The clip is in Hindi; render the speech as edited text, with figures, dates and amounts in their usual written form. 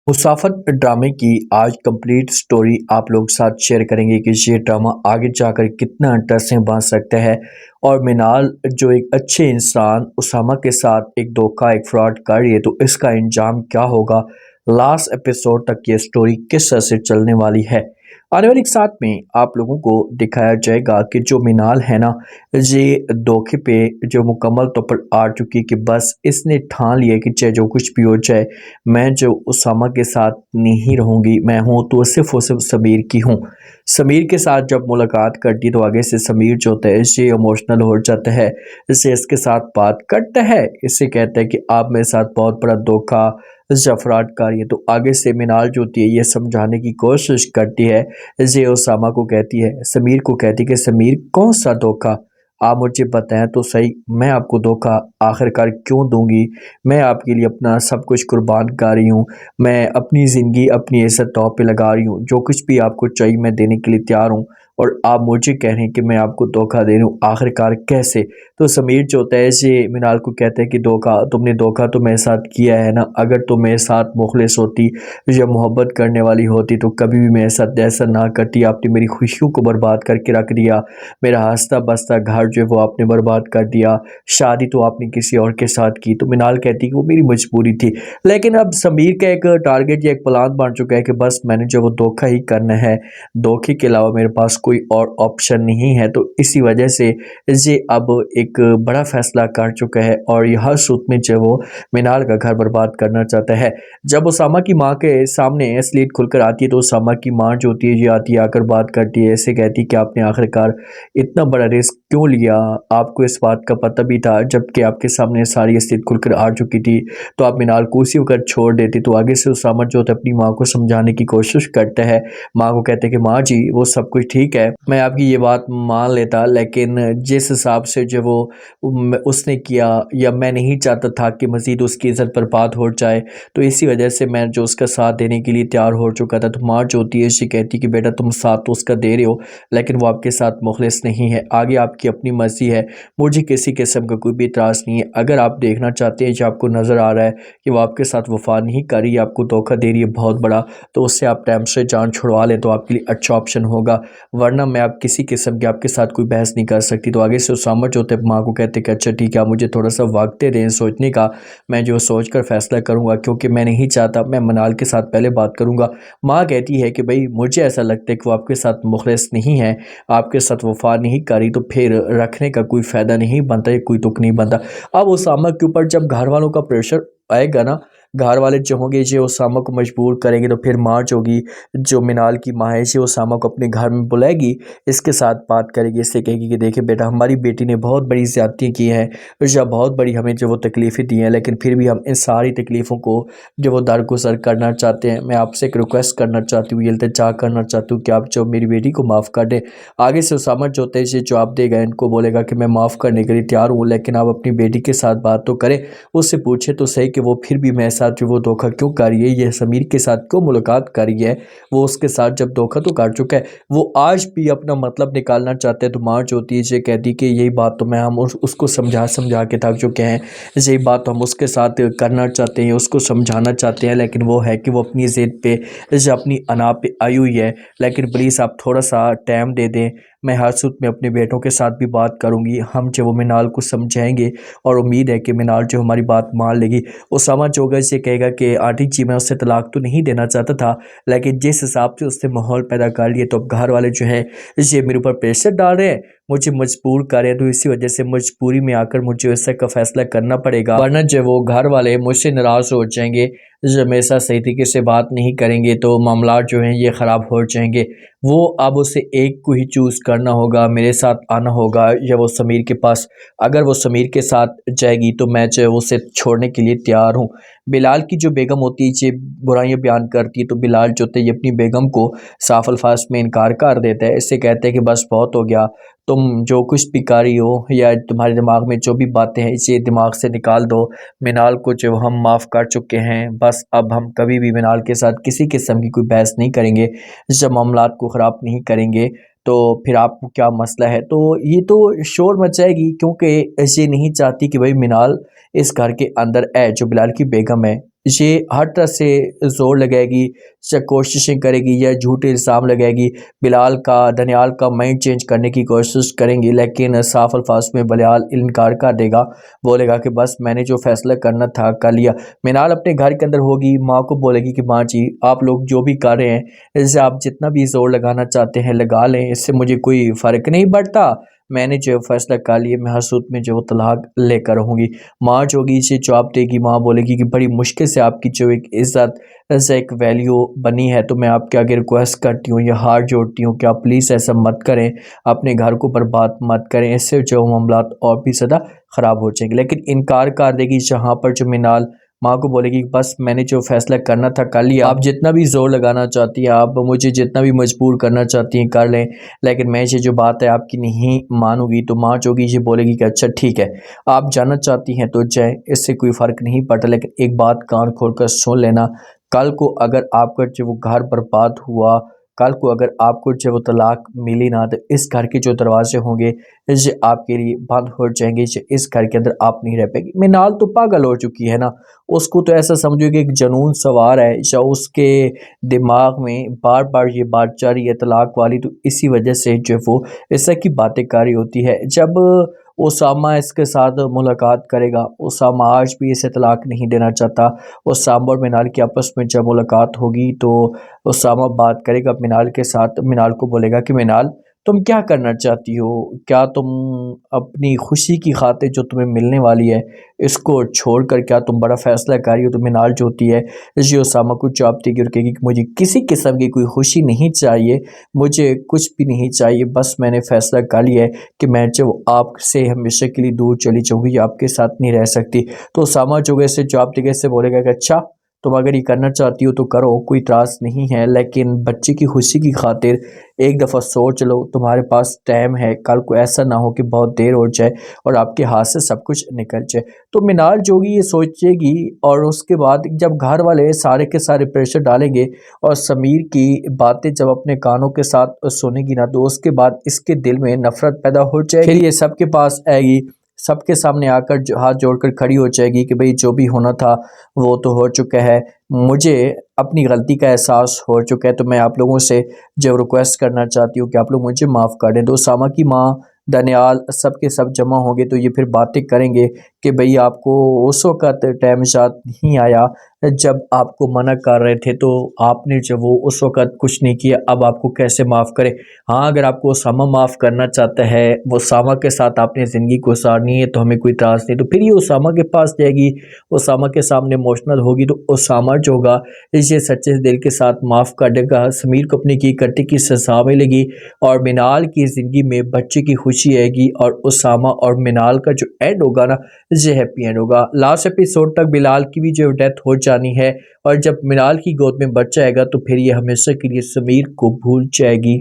मुसाफिर ड्रामे की आज कंप्लीट स्टोरी आप लोग साथ शेयर करेंगे कि ये ड्रामा आगे जाकर कितना इंटरेस्टिंग बन सकता है। और मिनाल जो एक अच्छे इंसान उसामा के साथ एक धोखा एक फ्रॉड कर रही है, तो इसका अंजाम क्या होगा। लास्ट एपिसोड तक ये स्टोरी किस तरह से चलने वाली है, आने वाले एक साथ में आप लोगों को दिखाया जाएगा कि जो मिनाल है ना, ये धोखे पे जो मुकम्मल तौर पर आ चुकी है कि बस इसने ठान लिया कि चाहे जो कुछ भी हो जाए, मैं जो उसामा के साथ नहीं रहूँगी, मैं हूँ तो सिर्फ़ और सिर्फ़ समीर की हूँ। समीर के साथ जब मुलाकात करती है तो आगे से समीर जो होता है इससे इमोशनल हो जाता है, इससे इसके साथ बात करता है, इससे कहता है कि आप मेरे साथ बहुत बड़ा धोखा ज़फ़रात कारी है। तो आगे से मिनाल जो होती है ये समझाने की कोशिश करती है, ये उसामा को कहती है, समीर को कहती है कि समीर कौन-सा धोखा? आप मुझे बताएँ तो सही, मैं आपको धोखा आखिरकार क्यों दूँगी? मैं आपके लिए अपना सब कुछ कुर्बान कर रही हूँ। मैं अपनी ज़िंदगी, अपनी इज़्ज़त दाँव पे लगा रही हूँ। जो कुछ भी आपको चाहिए मैं देने के लिए तैयार हूँ, और आप मुझे कह रहे हैं कि मैं आपको धोखा दे रही हूँ, आखिरकार कैसे? तो समीर जो होता है ये मिनाल को कहता है कि धोखा तो मेरे साथ किया है ना। अगर तुम मेरे साथ मुखलिस होती या मोहब्बत करने वाली होती तो कभी भी मेरे साथ ऐसा ना करती। आपने मेरी खुशियों को बर्बाद करके रख दिया। मेरा हँसता-बसता घर जो है वो आपने बर्बाद कर दिया। शादी तो आपने किसी और के साथ की। तो मिनाल कहती है कि वो मेरी मजबूरी थी। लेकिन अब समीर का एक टारगेट या एक प्लान बन चुका है कि बस मैंने जो वो धोखा ही करना है। धोखे के अलावा मेरे पास कोई और ऑप्शन नहीं है। तो इसी वजह से ये अब एक बड़ा फैसला कर चुका है और ये हर सूरत में जो वो मिनाल का घर बर्बाद करना चाहता है। जब उसामा की माँ के सामने स्लेट खुलकर आती है तो उसामा की माँ जो होती है ये आती है, आकर बात करती है, ऐसे कहती है कि आपने आखिरकार इतना बड़ा रिस्क क्यों लिया? आपको इस बात का पता भी था, जबकि आपके सामने सारी स्थिति खुलकर आ चुकी थी, तो आप मिनाल को उसी वक़्त छोड़ देते। तो आगे से उसामा जो होता है अपनी माँ को समझाने की कोशिश करता है। माँ को कहते हैं कि माँ जी वो सब कुछ ठीक है, मैं आपकी ये बात मान लेता, लेकिन जिस हिसाब से जो वो उसने किया, या मैं नहीं चाहता था कि मज़ीद उसकी इज़्ज़त बर्बाद हो जाए, तो इसी वजह से मैं जो उसका साथ देने के लिए तैयार हो चुका था। तो माँ जो होती है ये कहती कि बेटा तुम साथ तो उसका दे रहे हो, लेकिन वो आपके साथ मुखलिस नहीं है। आगे आपकी अपनी मर्ज़ी है, मुझे किसी किस्म का कोई भी इतराज़ नहीं है। अगर आप देखना चाहते हैं, जो आपको नज़र आ रहा है कि वो आपके साथ वफ़ा नहीं कर रही है, आपको धोखा दे रही है बहुत बड़ा, तो उससे आप टाइम से जान छुड़वा लें तो आपके लिए अच्छा ऑप्शन होगा, वरना मैं आप किसी किस्म की आपके साथ कोई बहस नहीं कर सकती। तो आगे से उसामा जो होते हैं माँ को कहते हैं कि अच्छा ठीक है, आप मुझे थोड़ा-सा वक़्त दे दें सोचने का, मैं जो सोच कर फ़ैसला करूँगा, क्योंकि मैं नहीं चाहता, मैं मनाल के साथ पहले बात करूँगा। माँ कहती है कि भई मुझे ऐसा लगता है कि वो आपके साथ मुखलिस नहीं है, आपके साथ वफ़ा नहीं कर रही, तो फिर रखने का कोई फ़ायदा नहीं बनता, या कोई तुक नहीं बनता। अब उसामा के ऊपर जब घर वालों का प्रेशर आएगा ना, घर वाले जो होंगे ये उसामा को मजबूर करेंगे, तो फिर माँ जो होगी, जो मिनाल की माँ है, ये उसामा को अपने घर में बुलाएगी, इसके साथ बात करेगी, इससे कहेगी कि देखिए बेटा, हमारी बेटी ने बहुत बड़ी ज़्यादती की हैं या बहुत बड़ी हमें जो वो तकलीफ़ें दी हैं, लेकिन फिर भी हम इन सारी तकलीफ़ों को जो वो दरगुज़र करना चाहते हैं। मैं आपसे एक रिक्वेस्ट करना चाहती हूँ, ये इल्तिजा करना चाहती हूँ कि आप जो मेरी बेटी को माफ़ कर दें। आगे से उसामा जो होता है ये जवाब देगा, इनको बोलेगा कि मैं माफ़ करने के लिए तैयार हूँ, लेकिन आप अपनी बेटी के साथ बात तो करें, उससे पूछे तो सही कि वो फिर भी मेरे साथ जो वो धोखा क्यों कर रही है, ये समीर के साथ क्यों मुलाकात कर रही है। वो उसके साथ जब धोखा तो कर चुका है, वो आज भी अपना मतलब निकालना चाहते हैं। तो माँ जो होती है ये कहती कि यही बात तो मैं हम उसको समझा समझा के थक चुके हैं, यही बात तो हम उसके साथ करना चाहते हैं, उसको समझाना चाहते हैं, लेकिन वो है कि वो अपनी ज़िद पे या अपनी अना पे आई हुई है। लेकिन प्लीज़ आप थोड़ा सा टाइम दे दें, मैं हर सूरत में अपने बेटों के साथ भी बात करूँगी, हम जो वो मिनाल को समझाएंगे, और उम्मीद है कि मिनाल जो हमारी बात मान लेगी। उसामा जो होगा इसे कहेगा कि आंटी जी मैं उससे तलाक तो नहीं देना चाहता था, लेकिन जिस हिसाब से उसने माहौल पैदा कर लिया, तो अब घर वाले जो है ये मेरे ऊपर प्रेशर डाल रहे हैं, मुझे मजबूर कर रहे हैं, तो इसी वजह से मजबूरी में आकर मुझे ऐसा का फैसला करना पड़ेगा, वरना जो वो घर वाले मुझसे नाराज़ हो जाएंगे, जब मेरे साथ सही तरीके से बात नहीं करेंगे तो मामला जो हैं ये ख़राब हो जाएंगे। वो अब उसे एक को ही चूज़ करना होगा, मेरे साथ आना होगा या वो समीर के पास। अगर वो समीर के साथ जाएगी तो मैं जो है उसे छोड़ने के लिए तैयार हूँ। बिलाल की जो बेगम होती है ये बुराइयां बयान करती है, तो बिलाल जो होता है ये अपनी बेगम को साफ अल्फाज में इनकार कर देता है, इससे कहते हैं कि बस बहुत हो गया, तुम जो कुछ भी कर रही हो या तुम्हारे दिमाग में जो भी बातें हैं इसे दिमाग से निकाल दो। मिनाल को जो हम माफ़ कर चुके हैं, बस अब हम कभी भी मिनाल के साथ किसी किस्म की कोई बहस नहीं करेंगे, जब मामलात को ख़राब नहीं करेंगे, तो फिर आपको क्या मसला है। तो ये तो शोर मचाएगी, क्योंकि ये नहीं चाहती कि भाई मिनाल इस घर के अंदर है, जो बिलाल की बेगम है ये हर तरह से ज़ोर लगाएगी या कोशिशें करेगी या झूठे इल्ज़ाम लगाएगी। बिलाल का, दनियाल का माइंड चेंज करने की कोशिश करेंगी, लेकिन साफ अल्फाज में बिलाल इनकार कर देगा। बोलेगा कि बस मैंने जो फ़ैसला करना था कर लिया। मिनाल अपने घर के अंदर होगी, माँ को बोलेगी कि माँ जी, आप लोग जो भी कर रहे हैं, इससे आप जितना भी ज़ोर लगाना चाहते हैं लगा लें, इससे मुझे कोई फ़र्क नहीं पड़ता। मैंने जो फ़ैसला कर लिया, मैं हर सूरत में जो तलाक लेकर रहूँगी। माँ जो होगी इसे जवाब देगी, माँ बोलेगी कि बड़ी मुश्किल से आपकी जो एक इज़्ज़त से एक वैल्यू बनी है, तो मैं आपके आगे रिक्वेस्ट करती हूँ या हाथ जोड़ती हूँ कि आप प्लीज़ ऐसा मत करें, अपने घर को बर्बाद मत करें, इससे जो मामलात और भी ज़्यादा ख़राब हो जाएंगे। लेकिन इनकार कर देगी। जहाँ पर जो मिनाल माँ को बोलेगी बस मैंने जो फ़ैसला करना था कर लिया, आप जितना भी ज़ोर लगाना चाहती हैं, आप मुझे जितना भी मजबूर करना चाहती हैं कर लें, लेकिन मैं ये जो बात है आपकी नहीं मानूंगी। तो माँ जो होगी ये बोलेगी कि अच्छा ठीक है, आप जाना चाहती हैं तो जाए, इससे कोई फ़र्क नहीं पड़ता, लेकिन एक बात कान खोल कर सुन लेना, कल को अगर आपका जो वो घर बर्बाद हुआ, कल को अगर आपको जो वो तलाक मिली ना, तो इस घर के जो दरवाजे होंगे ये आपके लिए बंद हो जाएंगे, ये इस घर के अंदर आप नहीं रह पाएगी। मिनाल तो पागल हो चुकी है ना, उसको तो ऐसा समझो कि एक जुनून सवार है या उसके दिमाग में बार बार ये बात जा रही है तलाक वाली, तो इसी वजह से जो वो इस तरह की बातें कर रही होती है। जब उसामा इसके साथ मुलाकात करेगा, उसामा आज भी इसे तलाक नहीं देना चाहता। उसामा और मिनाल की आपस में जब मुलाकात होगी तो उसामा बात करेगा मिनाल के साथ, मिनाल को बोलेगा कि मिनाल, तुम क्या करना चाहती हो? क्या तुम अपनी खुशी की खातिर जो तुम्हें मिलने वाली है इसको छोड़कर क्या तुम बड़ा फैसला कर रही हो? तो मिनाल जो होती है ये उसामा को जवाब देगी और कहेगी कि मुझे किसी किस्म की कोई खुशी नहीं चाहिए, मुझे कुछ भी नहीं चाहिए, बस मैंने फैसला कर लिया है कि मैं जो आपसे हमेशा के लिए दूर चली जाऊँगी, आपके साथ नहीं रह सकती। तो उसामा जो है इसे जवाब देगा, इससे बोलेगा कि अच्छा, तुम अगर ये करना चाहती हो तो करो, कोई त्रास नहीं है, लेकिन बच्चे की खुशी की खातिर एक दफ़ा सोच लो, तुम्हारे पास टाइम है, कल को ऐसा ना हो कि बहुत देर हो जाए और आपके हाथ से सब कुछ निकल जाए। तो मिनाल जो होगी ये सोचेगी और उसके बाद जब घर वाले सारे के सारे प्रेशर डालेंगे और समीर की बातें जब अपने कानों के साथ सुनेगी ना, तो उसके बाद इसके दिल में नफरत पैदा हो जाएगी। फिर ये सबके पास आएगी, सबके सामने आकर हाथ जोड़कर खड़ी हो जाएगी कि भाई जो भी होना था वो तो हो चुका है, मुझे अपनी गलती का एहसास हो चुका है, तो मैं आप लोगों से जो रिक्वेस्ट करना चाहती हूँ कि आप लोग मुझे माफ़ कर दें। तो उसामा की माँ, दनियाल सब के सब जमा होंगे तो ये फिर बातें करेंगे कि भाई आपको उस वक़्त टाइम याद नहीं आया जब आपको मना कर रहे थे, तो आपने जब वो उस वक़्त कुछ नहीं किया, अब आपको कैसे माफ़ करें? हाँ, अगर आपको उसामा माफ़ करना चाहता है, वो उसामा के साथ आपने ज़िंदगी गुज़ारनी है, तो हमें कोई त्रास नहीं। तो फिर ये उसामा के पास जाएगी, उसामा के सामने इमोशनल होगी, तो उसामा जो होगा इसे सच्चे दिल के साथ माफ़ कर देगा। समीर को अपनी की करने की सज़ा मिलेगी और मिनाल की ज़िंदगी में बच्चे की खुशी आएगी और उसामा और मिनाल का जो एंड होगा ना, ये हैप्पी एंड होगा। लास्ट एपिसोड तक बिलाल की भी जो डेथ हो जानी है और जब मिनाल की गोद में बच्चा आएगा तो फिर ये हमेशा के लिए समीर को भूल जाएगी।